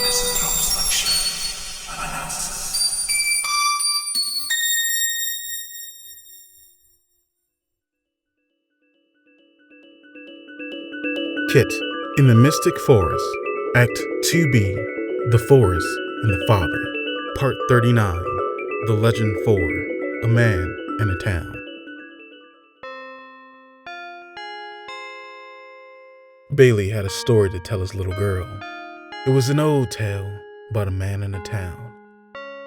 Misanthrope's lecture on analysis. 𝐒𝐤𝐤𝐤 in the Mystic Forest, Act 2B, The Forest and the Father, Part 39, The Legend for a Man and a Town. Bailey had a story to tell his little girl. It was an old tale about a man and a town.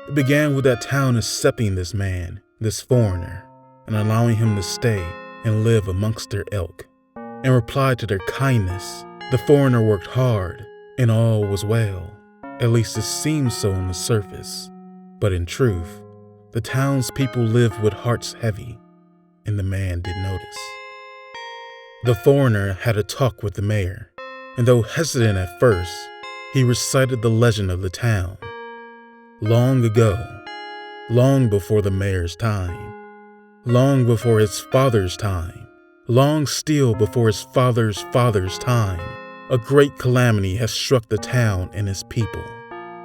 It began with that town accepting this man, this foreigner, and allowing him to stay and live amongst their ilk. In reply to their kindness, the foreigner worked hard, and all was well. At least it seemed so on the surface. But in truth, the townspeople lived with hearts heavy, and the man did notice. The foreigner had a talk with the mayor, and though hesitant at first, he recited the legend of the town. Long ago, long before the mayor's time, long before his father's time, long still before his father's father's time, a great calamity has struck the town and its people.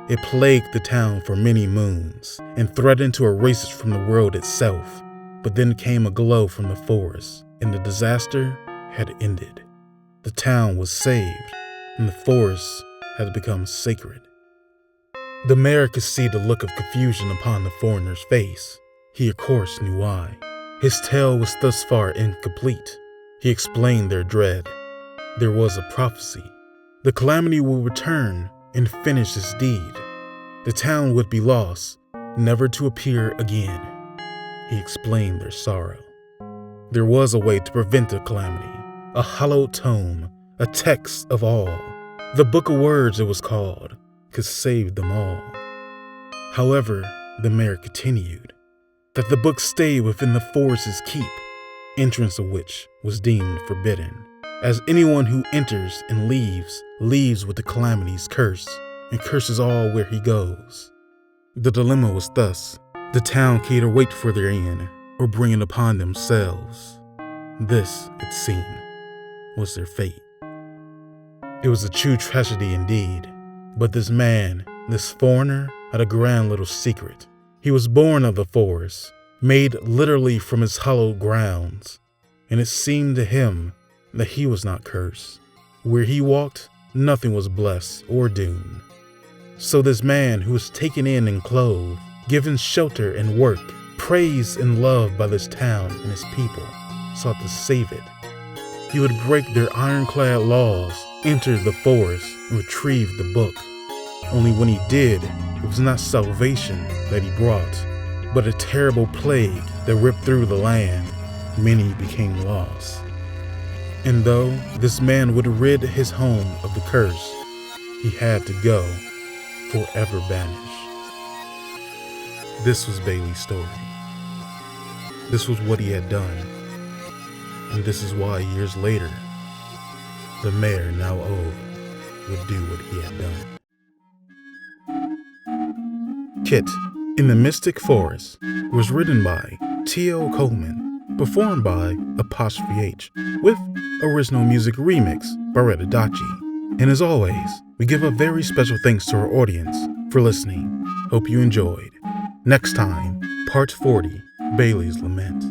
It plagued the town for many moons and threatened to erase it from the world itself. But then came a glow from the forest, and the disaster had ended. The town was saved, and the forest had become sacred. The mayor could see the look of confusion upon the foreigner's face. He of course knew why. His tale was thus far incomplete. He explained their dread. There was a prophecy. The calamity would return and finish its deed. The town would be lost, never to appear again. He explained their sorrow. There was a way to prevent the calamity, a hallowed tome, a text of all. The Book of Words, it was called, could save them all. However, the mayor continued, that the book stayed within the forest's keep, entrance of which was deemed forbidden, as anyone who enters and leaves with the calamity's curse, and curses all where he goes. The dilemma was thus, the town could either wait for their end, or bring it upon themselves. This, it seemed, was their fate. It was a true tragedy indeed, but this man, this foreigner, had a grand little secret. He was born of the forest, made literally from its hallowed grounds, and it seemed to him that he was not cursed. Where he walked, nothing was blessed or doomed. So this man who was taken in and clothed, given shelter and work, praised and loved by this town and its people, sought to save it. He would break their ironclad laws, enter the forest, and retrieve the book. Only when he did, it was not salvation that he brought, but a terrible plague that ripped through the land. Many became lost. And though this man would rid his home of the curse, he had to go, forever banished. This was Bailey's story. This was what he had done. And this is why years later, the mayor, now old, would do what he had done. 𝐒𝐤𝐤 in the Mystic Forest was written by T.O. Coleman, performed by ''H, with original music remix by Adachi. And as always, we give a very special thanks to our audience for listening. Hope you enjoyed. Next time, Part 40, Bailey's Lament.